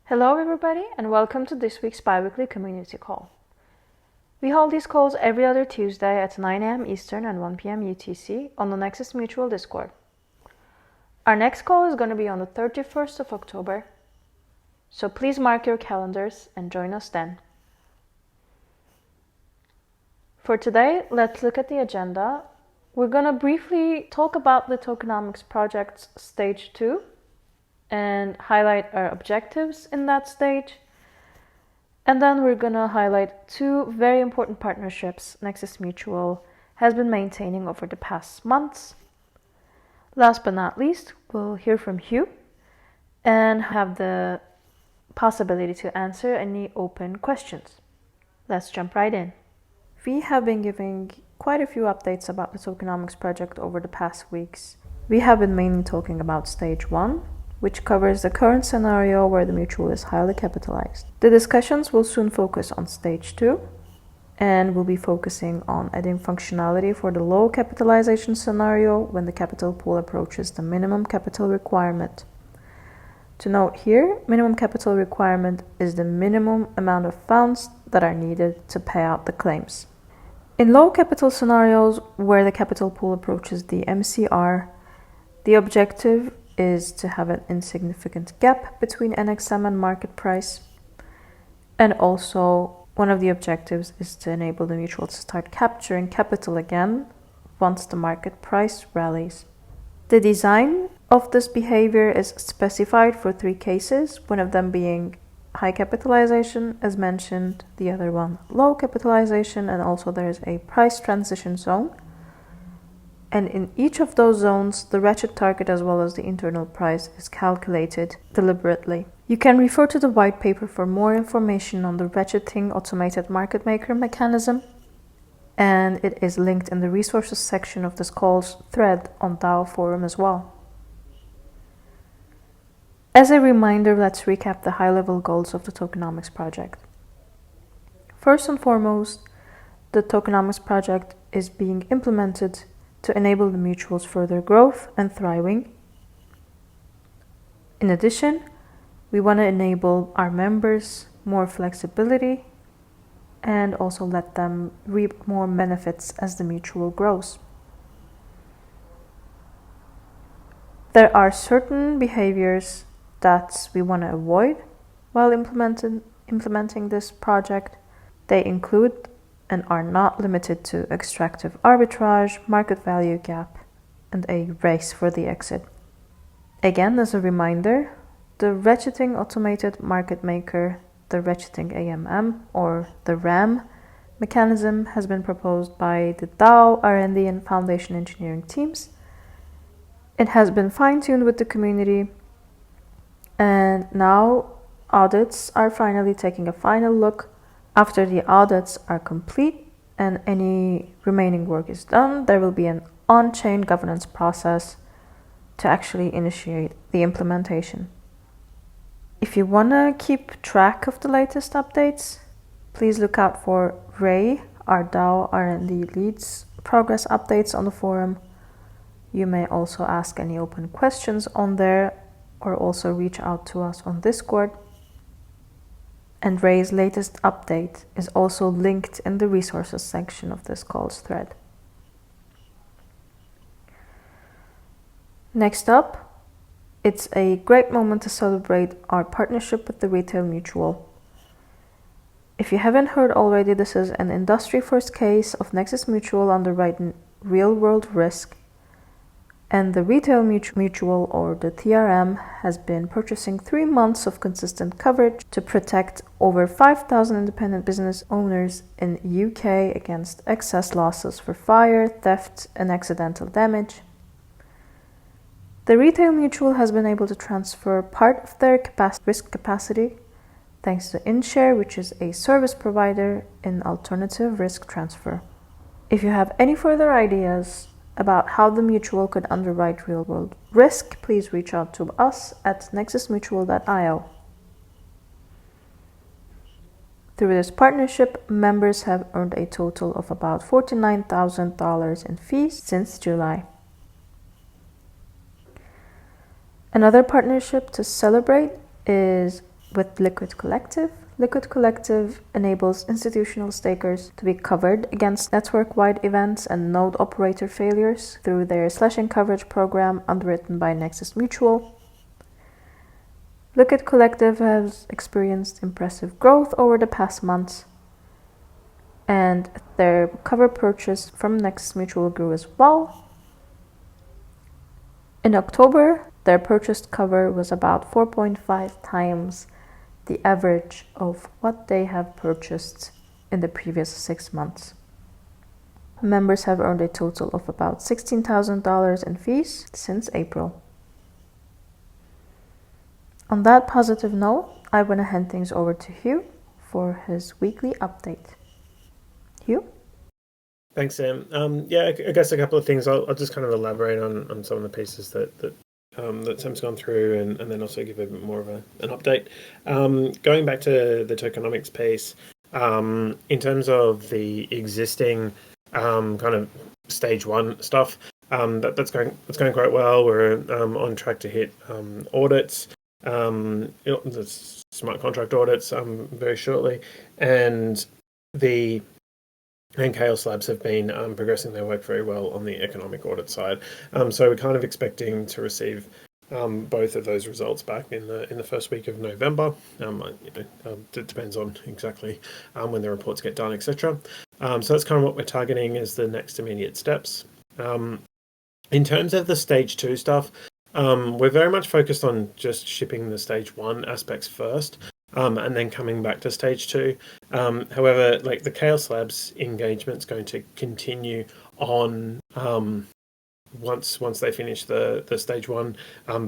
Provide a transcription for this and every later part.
Hello everybody and welcome to this week's bi-weekly community call. We hold these calls every other Tuesday at 9 a.m. Eastern and 1 p.m. UTC on the Nexus Mutual Discord. Our next call is going to be on the 31st of October, so please mark your calendars and join us then. For today, let's look at the agenda. We're going to briefly talk about the tokenomics project's stage 2 and highlight our objectives in that stage. And then we're going to highlight two very important partnerships Nexus Mutual has been maintaining over the past months. Last but not least, we'll hear from Hugh and have the possibility to answer any open questions. Let's jump right in. We have been giving quite a few updates about the tokenomics project over the past weeks. We have been mainly talking about stage 1, which covers the current scenario where the mutual is highly capitalized. The discussions will soon focus on stage 2, and we'll be focusing on adding functionality for the low capitalization scenario when the capital pool approaches the minimum capital requirement. To note here, minimum capital requirement is the minimum amount of funds that are needed to pay out the claims. In low capital scenarios where the capital pool approaches the MCR, the objective is to have an insignificant gap between NXM and market price. And also, one of the objectives is to enable the mutual to start capturing capital again once the market price rallies. The design of this behavior is specified for 3 cases, one of them being high capitalization, as mentioned, the other one low capitalization, and also there is a price transition zone. And in each of those zones, the ratchet target as well as the internal price is calculated deliberately. You can refer to the white paper for more information on the ratcheting automated market maker mechanism, and it is linked in the resources section of this call's thread on DAO forum as well. As a reminder, let's recap the high-level goals of the tokenomics project. First and foremost, the tokenomics project is being implemented to enable the mutual's further growth and thriving. In addition, we want to enable our members more flexibility and also let them reap more benefits as the mutual grows. There are certain behaviors that we want to avoid while implementing this project. They include and are not limited to extractive arbitrage, market value gap, and a race for the exit. Again, as a reminder, the ratcheting automated market maker, the ratcheting AMM or the RAM mechanism has been proposed by the DAO, R&D, and Foundation engineering teams. It has been fine-tuned with the community, and now audits are finally taking a final look. After the audits are complete and any remaining work is done, there will be an on-chain governance process to actually initiate the implementation. If you want to keep track of the latest updates, please look out for Ray, our DAO R&D lead's progress updates on the forum. You may also ask any open questions on there or also reach out to us on Discord. And Ray's latest update is also linked in the resources section of this call's thread. Next up, it's a great moment to celebrate our partnership with the Retail Mutual. If you haven't heard already, this is an industry-first case of Nexus Mutual underwriting real-world risk. And the Retail Mutual, or the TRM, has been purchasing 3 months of consistent coverage to protect over 5,000 independent business owners in UK against excess losses for fire, theft, and accidental damage. The Retail Mutual has been able to transfer part of their risk capacity thanks to InShare, which is a service provider in alternative risk transfer. If you have any further ideas about how the mutual could underwrite real-world risk, please reach out to us at nexusmutual.io. Through this partnership, members have earned a total of about $49,000 in fees since July. Another partnership to celebrate is with Liquid Collective. Liquid Collective enables institutional stakers to be covered against network-wide events and node operator failures through their slashing coverage program underwritten by Nexus Mutual. Liquid Collective has experienced impressive growth over the past months, and their cover purchase from Nexus Mutual grew as well. In October, their purchased cover was about 4.5 times the average of what they have purchased in the previous 6 months. Members have earned a total of about $16,000 in fees since April. On that positive note, I want to hand things over to Hugh for his weekly update. Hugh? Thanks, Sam. Yeah, I guess a couple of things. I'll just kind of elaborate on some of the pieces that Sam's gone through, and then also give a bit more of an update. Going back to the tokenomics piece, in terms of the existing kind of stage 1 stuff, that's going quite well. We're on track to hit audits, the smart contract audits very shortly, and Chaos Labs have been progressing their work very well on the economic audit side. So we're kind of expecting to receive both of those results back in the first week of November. It depends on exactly when the reports get done, etc. So that's kind of what we're targeting as the next immediate steps. In terms of the stage 2 stuff, we're very much focused on just shipping the stage 1 aspects first. And then coming back to stage 2. However, like the Chaos Labs engagement's going to continue on once they finish the stage 1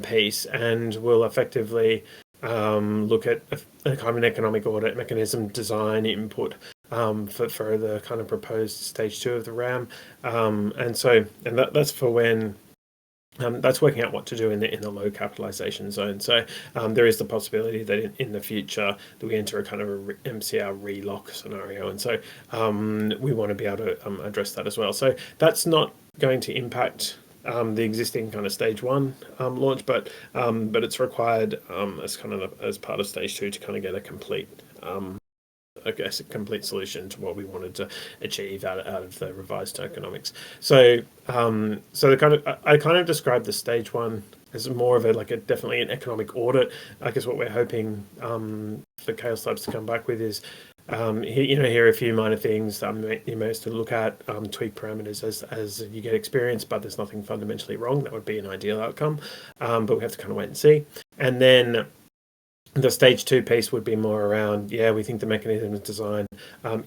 piece, and we'll effectively look at a kind of an economic audit mechanism design input for the kind of proposed stage 2 of the RAM, and that's for when. That's working out what to do in the low capitalization zone. So there is the possibility that in the future that we enter a kind of a MCR relock scenario, and so we want to be able to address that as well. So that's not going to impact the existing kind of stage 1 launch, but it's required as part of stage 2 to kind of get a complete. I guess a complete solution to what we wanted to achieve out of the revised tokenomics. So I kind of describe the stage 1 as more of definitely an economic audit. I guess what we're hoping for Chaos Labs to come back with is here are a few minor things that you may have to look at, tweak parameters as you get experience, but there's nothing fundamentally wrong. That would be an ideal outcome, but we have to kind of wait and see. And then the stage 2 piece would be more around, we think the mechanism design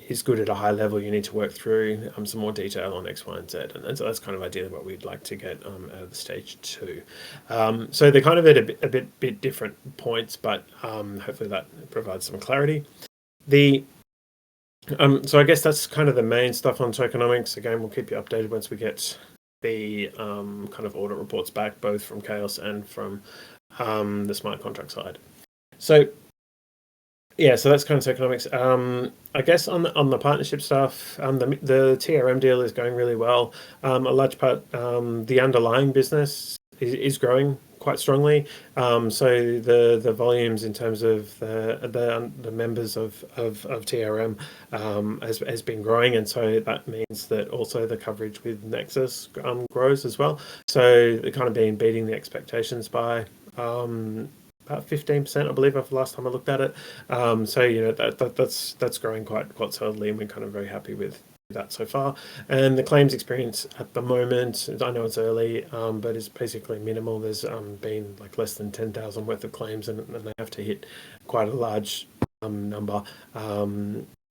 is good at a high level. You need to work through some more detail on X, Y, and Z. And so that's kind of ideally what we'd like to get out of the stage 2. So they're kind of at a bit different points, but hopefully that provides some clarity. So I guess that's kind of the main stuff on tokenomics. Again, we'll keep you updated once we get the kind of audit reports back, both from Chaos and from the smart contract side. So that's kind of tokenomics. I guess on the partnership stuff, the TRM deal is going really well. A large part, the underlying business is growing quite strongly. So the volumes in terms of the members of TRM has been growing, and so that means that also the coverage with Nexus grows as well. So they're kind of been beating the expectations by about 15%, I believe, of the last time I looked at it. So that's growing quite solidly, and we're kind of very happy with that so far. And the claims experience at the moment, I know it's early, but it's basically minimal. There's been less than 10,000 worth of claims, and they have to hit quite a large number.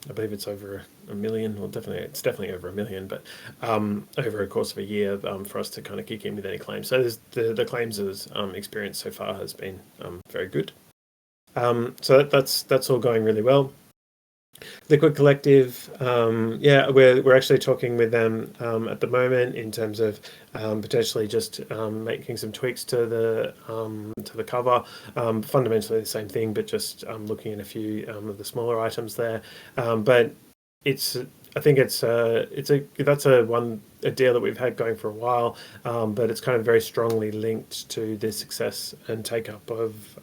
I believe it's over 1 million, or it's definitely over 1 million, but over a course of a year for us to kind of kick in with any claims. So the claims experience so far has been very good. So that's all going really well. Liquid Collective, we're actually talking with them at the moment in terms of potentially just making some tweaks to the cover. Fundamentally the same thing, but just looking at a few of the smaller items there. But it's I think that's a deal that we've had going for a while, but it's kind of very strongly linked to the success and take up of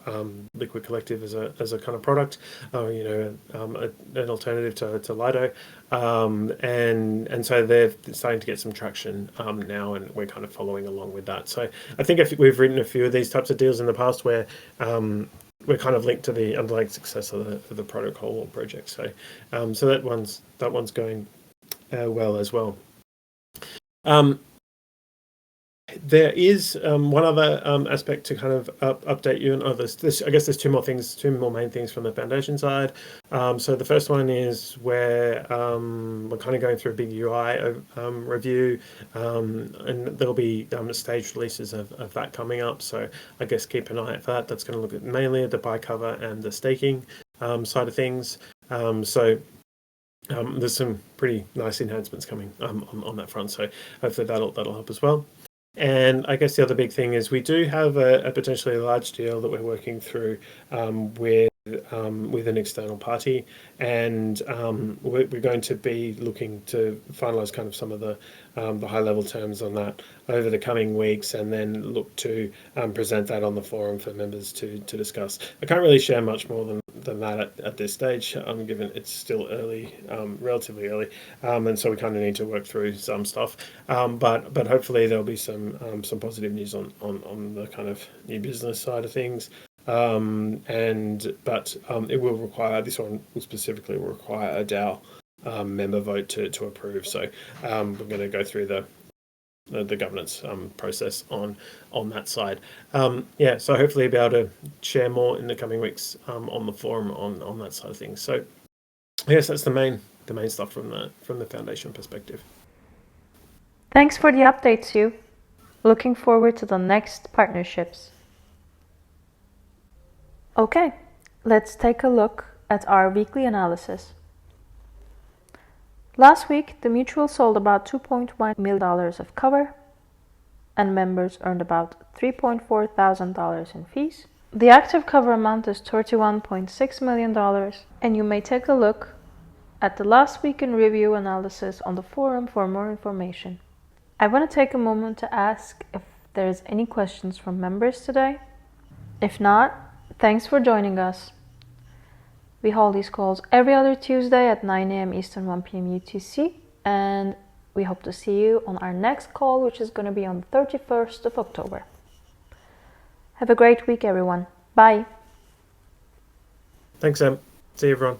Liquid Collective as a kind of product, an alternative to Lido, and so they're starting to get some traction now, and we're kind of following along with that. So I think if we've written a few of these types of deals in the past where we're kind of linked to the underlying success of the protocol or project. So so that one's going well as well. There is one other aspect to kind of update you, and I guess there's two more main things from the foundation side. So the first one is where we're kind of going through a big UI review, and there'll be staged releases of that coming up. So I guess keep an eye out for that. That's going to look at mainly at the buy cover and the staking side of things. So there's some pretty nice enhancements coming on that front. So hopefully that'll help as well. And I guess the other big thing is we do have a potentially large deal that we're working through with an external party, and we're going to be looking to finalise kind of some of the high level terms on that over the coming weeks, and then look to present that on the forum for members to discuss. I can't really share much more than that at this stage, given it's still early, relatively early, and so we kind of need to work through some stuff. But hopefully there'll be some positive news on the kind of new business side of things. But it will require, this one will specifically require a DAO member vote to approve. So we're going to go through the governance process on that side. So hopefully be able to share more in the coming weeks on the forum on that side of things. So I guess that's the main stuff from the foundation perspective. Thanks for the updates, Hugh. Looking forward to the next partnerships. Okay, let's take a look at our weekly analysis. Last week, the mutual sold about $2.1 million of cover, and members earned about $3.4 thousand in fees. The active cover amount is $31.6 million, and you may take a look at the last week in review analysis on the forum for more information. I want to take a moment to ask if there's any questions from members today. If not, thanks for joining us. We hold these calls every other Tuesday at 9 a.m. Eastern, 1 p.m. UTC, and we hope to see you on our next call, which is going to be on the 31st of October. Have a great week, everyone. Bye. Thanks, Em. See you, everyone.